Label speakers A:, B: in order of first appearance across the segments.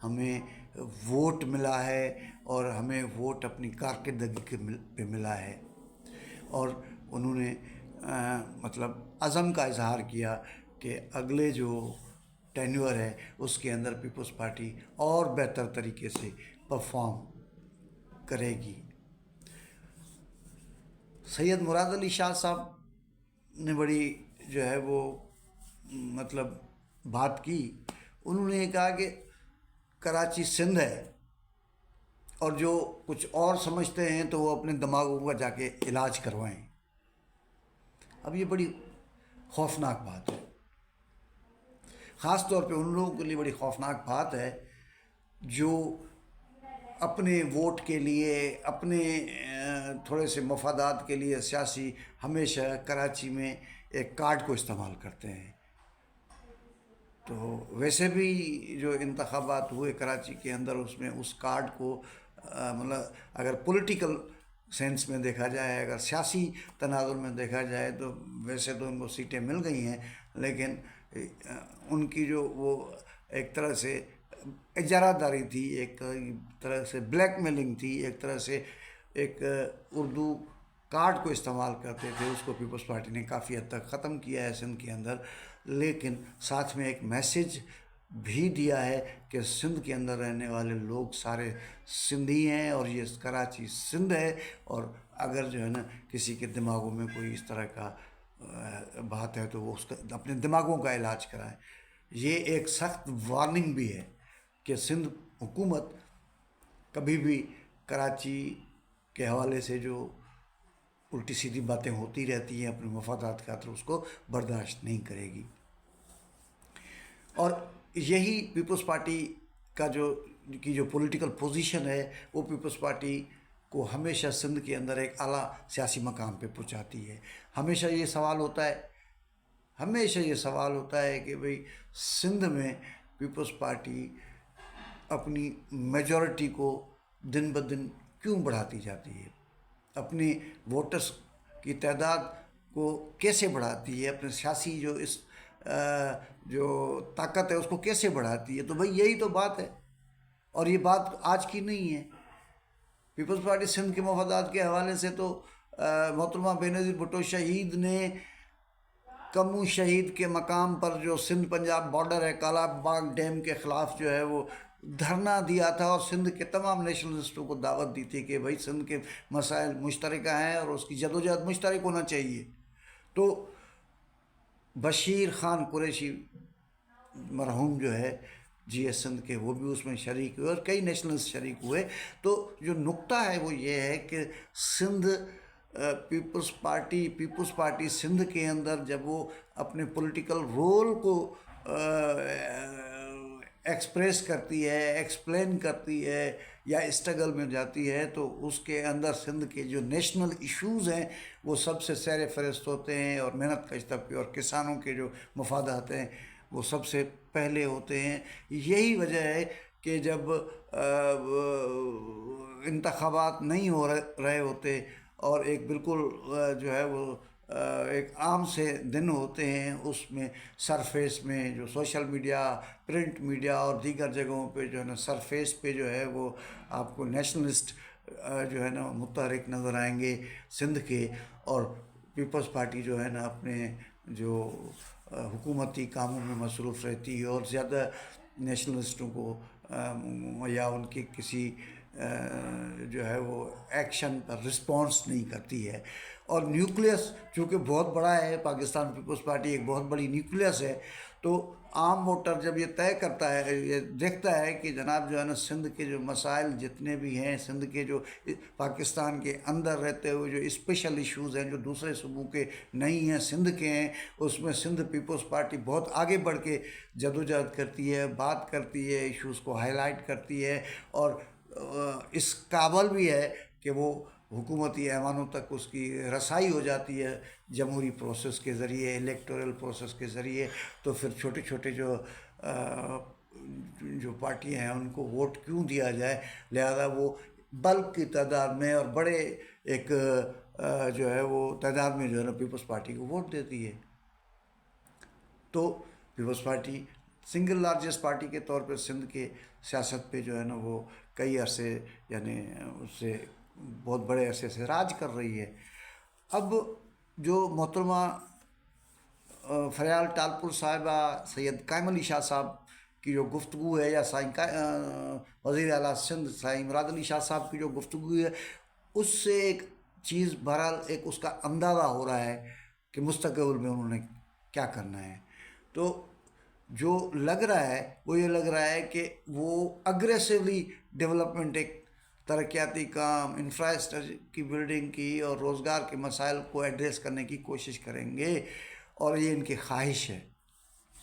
A: ہمیں ووٹ ملا ہے اور ہمیں ووٹ اپنی کارکردگی کے پہ ملا ہے، اور انہوں نے مطلب عزم کا اظہار کیا کہ اگلے جو ٹینیور ہے اس کے اندر پیپلز پارٹی اور بہتر طریقے سے پرفارم کرے گی۔ سید مراد علی شاہ صاحب نے بڑی جو ہے وہ مطلب بات کی۔ انہوں نے کہا کہ کراچی سندھ ہے، اور جو کچھ اور سمجھتے ہیں تو وہ اپنے دماغوں کا جا کے علاج کروائیں۔ اب یہ بڑی خوفناک بات ہے، خاص طور پہ ان لوگوں کے لیے بڑی خوفناک بات ہے جو اپنے ووٹ کے لیے، اپنے تھوڑے سے مفادات کے لیے سیاسی ہمیشہ کراچی میں ایک کارڈ کو استعمال کرتے ہیں۔ تو ویسے بھی جو انتخابات ہوئے کراچی کے اندر، اس میں اس کارڈ کو مطلب اگر پولیٹیکل سینس میں دیکھا جائے، اگر سیاسی تناظر میں دیکھا جائے، تو ویسے تو ان کو سیٹیں مل گئی ہیں، لیکن ان کی جو وہ ایک طرح سے اجارہ داری تھی، ایک طرح سے بلیک میلنگ تھی، ایک طرح سے ایک اردو کارڈ کو استعمال کرتے تھے، اس کو پیپلز پارٹی نے کافی حد تک ختم کیا ہے سندھ کے اندر۔ لیکن ساتھ میں ایک میسیج بھی دیا ہے کہ سندھ کے اندر رہنے والے لوگ سارے سندھی ہیں، اور یہ کراچی سندھ ہے، اور اگر جو ہے نا کسی کے دماغوں میں کوئی اس طرح کا بات ہے تو وہ اس کا اپنے دماغوں کا علاج کرائیں۔ یہ ایک سخت وارننگ بھی ہے کہ سندھ حکومت کبھی بھی کراچی کے حوالے سے جو الٹی سیدھی باتیں ہوتی رہتی ہیں اپنے مفادات خاطر، اس کو برداشت نہیں کرے گی۔ اور یہی پیپلز پارٹی کا جو پولیٹیکل پوزیشن ہے، وہ پیپلز پارٹی کو ہمیشہ سندھ کے اندر ایک اعلیٰ سیاسی مقام پہ پہنچاتی ہے۔ ہمیشہ یہ سوال ہوتا ہے کہ بھئی سندھ میں پیپلز پارٹی اپنی میجورٹی کو دن بدن کیوں بڑھاتی جاتی ہے، اپنی ووٹرز کی تعداد کو کیسے بڑھاتی ہے، اپنے سیاسی جو طاقت ہے اس کو کیسے بڑھاتی ہے۔ تو بھئی یہی تو بات ہے، اور یہ بات آج کی نہیں ہے۔ پیپلز پارٹی سندھ کے مفادات کے حوالے سے تو محترمہ بینظیر بھٹو شہید نے کمو شہید کے مقام پر جو سندھ پنجاب بارڈر ہے، کالا باغ ڈیم کے خلاف جو ہے وہ دھرنا دیا تھا، اور سندھ کے تمام نیشنلسٹوں کو دعوت دی تھی کہ بھائی سندھ کے مسائل مشترکہ ہیں اور اس کی جدوجہد مشترک ہونا چاہیے۔ تو بشیر خان قریشی مرحوم جو ہے جی ایس سندھ کے، وہ بھی اس میں شریک ہوئے، اور کئی نیشنلسٹ شریک ہوئے۔ تو جو نقطہ ہے وہ یہ ہے کہ سندھ پیپلز پارٹی سندھ کے اندر جب وہ اپنے پولیٹیکل رول کو ایکسپریس کرتی ہے، ایکسپلین کرتی ہے، یا اسٹرگل میں جاتی ہے، تو اس کے اندر سندھ کے جو نیشنل ایشوز ہیں وہ سب سے سیر فہرست ہوتے ہیں، اور محنت کش طبقے اور کسانوں کے جو مفادات ہیں وہ سب سے پہلے ہوتے ہیں۔ یہی وجہ ہے کہ جب انتخابات نہیں ہو رہے ہوتے اور ایک بالکل جو ہے وہ ایک عام سے دن ہوتے ہیں، اس میں سرفیس میں جو سوشل میڈیا، پرنٹ میڈیا اور دیگر جگہوں پہ جو ہے نا سرفیس پہ جو ہے وہ آپ کو نیشنلسٹ جو ہے نا متحرک نظر آئیں گے سندھ کے، اور پیپلز پارٹی جو ہے نا اپنے جو حکومتی کاموں میں مصروف رہتی ہے، اور زیادہ نیشنلسٹوں کو یا ان کے کسی جو ہے وہ ایکشن پر رسپانس نہیں کرتی ہے۔ اور نیوکلیس چونکہ بہت بڑا ہے، پاکستان پیپلز پارٹی ایک بہت بڑی نیوکلیس ہے، تو عام ووٹر جب یہ طے کرتا ہے، یہ دیکھتا ہے کہ جناب جو ہے نا سندھ کے جو مسائل جتنے بھی ہیں، سندھ کے جو پاکستان کے اندر رہتے ہوئے جو اسپیشل ایشوز ہیں جو دوسرے صوبوں کے نہیں ہیں، سندھ کے ہیں، اس میں سندھ پیپلز پارٹی بہت آگے بڑھ کے جدوجہد کرتی ہے، بات کرتی ہے، ایشوز کو ہائی لائٹ کرتی ہے، اور اس قابل بھی ہے کہ وہ حکومتی ایوانوں تک اس کی رسائی ہو جاتی ہے جمہوری پروسیس کے ذریعے، الیکٹورل پروسیس کے ذریعے۔ تو پھر چھوٹے چھوٹے جو پارٹیاں ہیں ان کو ووٹ کیوں دیا جائے، لہذا وہ بلک کی تعداد میں اور بڑے ایک جو ہے وہ تعداد میں جو ہے نا پیپلز پارٹی کو ووٹ دیتی ہے۔ تو Peoples Party single largest party کے طور پہ سندھ کے سیاست پہ جو ہے نا وہ کئی عرصے یعنی اس سے بہت بڑے عرصے سے راج کر رہی ہے۔ اب جو محترمہ فریال ٹالپور صاحبہ، سید قائم علی شاہ صاحب کی جو گفتگو ہے، یا وزیر اعلیٰ سندھ سائیں مراد علی شاہ صاحب کی جو گفتگو ہے، اس سے ایک چیز بہرحال ایک اس کا اندازہ ہو رہا ہے کہ مستقبل میں انہوں نے کیا کرنا ہے۔ تو جو لگ رہا ہے وہ یہ لگ رہا ہے کہ وہ اگریسولی ڈیولپمنٹ، ایک ترقیاتی کام، انفراسٹرکچر کی بلڈنگ کی اور روزگار کے مسائل کو ایڈریس کرنے کی کوشش کریں گے، اور یہ ان کی خواہش ہے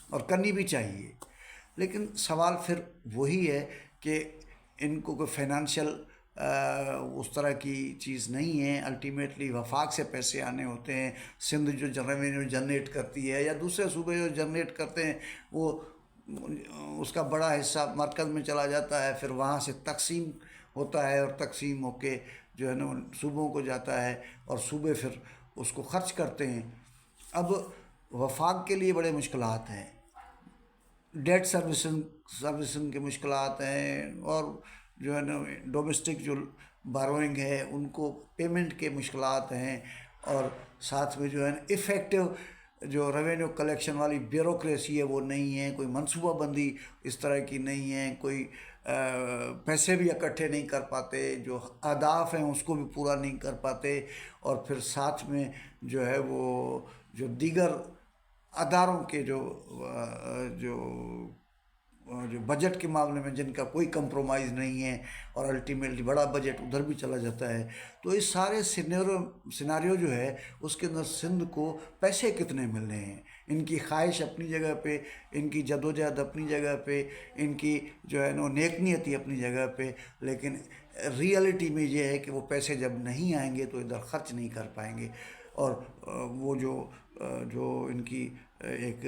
A: اور کرنی بھی چاہیے۔ لیکن سوال پھر وہی ہے کہ ان کو کوئی فائنانشیل اس طرح کی چیز نہیں ہے، الٹیمیٹلی وفاق سے پیسے آنے ہوتے ہیں۔ سندھ جو ریونیو جنریٹ کرتی ہے یا دوسرے صوبے جو جنریٹ کرتے ہیں، وہ اس کا بڑا حصہ مرکز میں چلا جاتا ہے، پھر وہاں سے تقسیم ہوتا ہے، اور تقسیم ہو کے جو ہے نا صوبوں کو جاتا ہے، اور صوبے پھر اس کو خرچ کرتے ہیں۔ اب وفاق کے لیے بڑے مشکلات ہیں، ڈیٹ سروسنگ کے مشکلات ہیں، اور جو ہے نا ڈومیسٹک جو باروئنگ ہے ان کو پیمنٹ کے مشکلات ہیں، اور ساتھ میں جو ہے نا افیکٹو جو ریونیو کلیکشن والی بیوروکریسی ہے وہ نہیں ہے، کوئی منصوبہ بندی اس طرح کی نہیں ہے، کوئی پیسے بھی اکٹھے نہیں کر پاتے، جو اہداف ہیں اس کو بھی پورا نہیں کر پاتے، اور پھر ساتھ میں جو ہے وہ جو دیگر اداروں کے جو بجٹ کے معاملے میں جن کا کوئی کمپرومائز نہیں ہے، اور الٹیمیٹلی بڑا بجٹ ادھر بھی چلا جاتا ہے۔ تو اس سارے سیناریو جو ہے اس کے اندر سندھ کو پیسے کتنے مل رہے ہیں، ان کی خواہش اپنی جگہ پہ، ان کی جدوجہد اپنی جگہ پہ، ان کی جو ہے نا نیک نیتی اپنی جگہ پہ، لیکن ریئلٹی میں یہ ہے کہ وہ پیسے جب نہیں آئیں گے تو ادھر خرچ نہیں کر پائیں گے، اور وہ جو ان کی ایک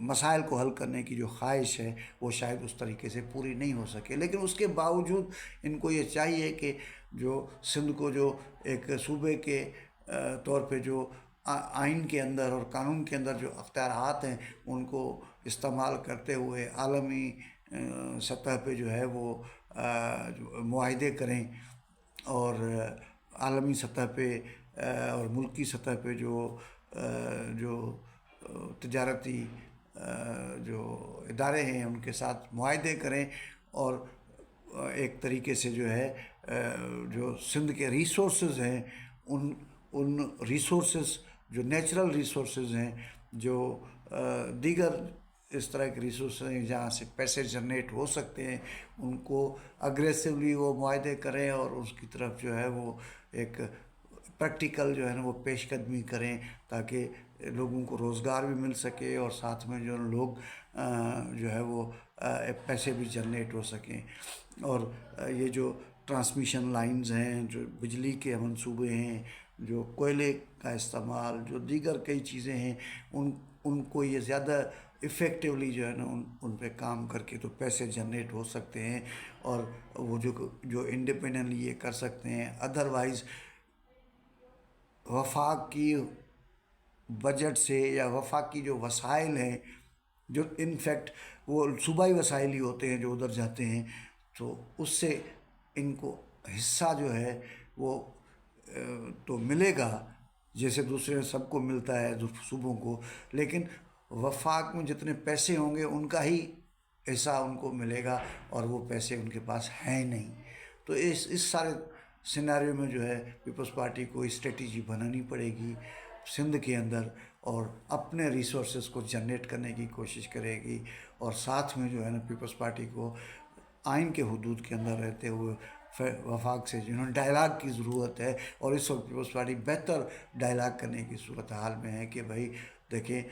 A: مسائل کو حل کرنے کی جو خواہش ہے وہ شاید اس طریقے سے پوری نہیں ہو سکے۔ لیکن اس کے باوجود ان کو یہ چاہیے کہ جو سندھ کو جو ایک صوبے کے طور پہ جو آئین کے اندر اور قانون کے اندر جو اختیارات ہیں ان کو استعمال کرتے ہوئے عالمی سطح پہ جو ہے وہ معاہدے کریں، اور عالمی سطح پہ اور ملکی سطح پہ جو تجارتی جو ادارے ہیں ان کے ساتھ معاہدے کریں، اور ایک طریقے سے جو ہے جو سندھ کے ریسورسز ہیں ان ریسورسز جو نیچرل ریسورسز ہیں، جو دیگر اس طرح کے ریسورسز ہیں جہاں سے پیسے جنریٹ ہو سکتے ہیں، ان کو اگریسولی وہ معاہدے کریں، اور اس کی طرف جو ہے وہ ایک پریکٹیکل جو ہے نا وہ پیش قدمی کریں، تاکہ لوگوں کو روزگار بھی مل سکے، اور ساتھ میں جو لوگ جو ہے وہ پیسے بھی جنریٹ ہو سکیں۔ اور یہ جو ٹرانسمیشن لائنز ہیں، جو بجلی کے منصوبے ہیں، جو کوئلے کا استعمال، جو دیگر کئی چیزیں ہیں، ان کو یہ زیادہ افیکٹولی جو ہے نا ان پہ کام کر کے تو پیسے جنریٹ ہو سکتے ہیں، اور وہ جو انڈیپینڈنٹلی یہ کر سکتے ہیں۔ ادروائز وفاق کی بجٹ سے یا وفاق کی جو وسائل ہیں، جو انفیکٹ وہ صوبائی وسائل ہی ہوتے ہیں جو ادھر جاتے ہیں، تو اس سے ان کو حصہ جو ہے وہ تو ملے گا جیسے دوسرے سب کو ملتا ہے صوبوں کو، لیکن وفاق میں جتنے پیسے ہوں گے ان کا ہی حصہ ان کو ملے گا، اور وہ پیسے ان کے پاس ہیں نہیں۔ تو اس سارے سیناریو میں جو ہے پیپلز پارٹی کو اسٹریٹجی بنانی پڑے گی سندھ کے اندر، اور اپنے ریسورسز کو جنریٹ کرنے کی کوشش کرے گی، اور ساتھ میں جو ہے نا پیپلز پارٹی کو آئین کے حدود کے اندر رہتے ہوئے وفاق سے جنہوں نے ڈائلاگ کی ضرورت ہے، اور اس وقت پیپلز پارٹی بہتر ڈائلاگ کرنے کی صورتحال میں ہے کہ بھائی دیکھیں،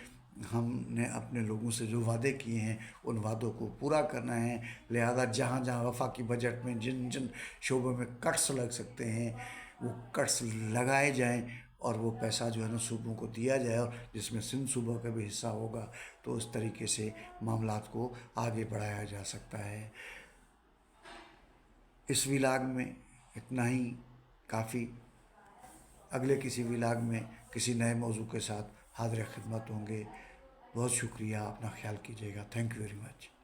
A: ہم نے اپنے لوگوں سے جو وعدے کیے ہیں ان وعدوں کو پورا کرنا ہے، لہذا جہاں جہاں وفاقی بجٹ میں جن شعبوں میں کٹس لگ سکتے ہیں وہ کٹس لگائے جائیں، اور وہ پیسہ جو ہے نا صوبوں کو دیا جائے، اور جس میں سندھ صوبہ کا بھی حصہ ہوگا، تو اس طریقے سے معاملات کو آگے بڑھایا جا سکتا ہے۔ اس ولاگ میں اتنا ہی کافی، اگلے کسی ولاگ میں کسی نئے موضوع کے ساتھ حاضر خدمت ہوں گے۔ بہت شکریہ، اپنا خیال کیجیے گا، تھینک یو ویری مچ.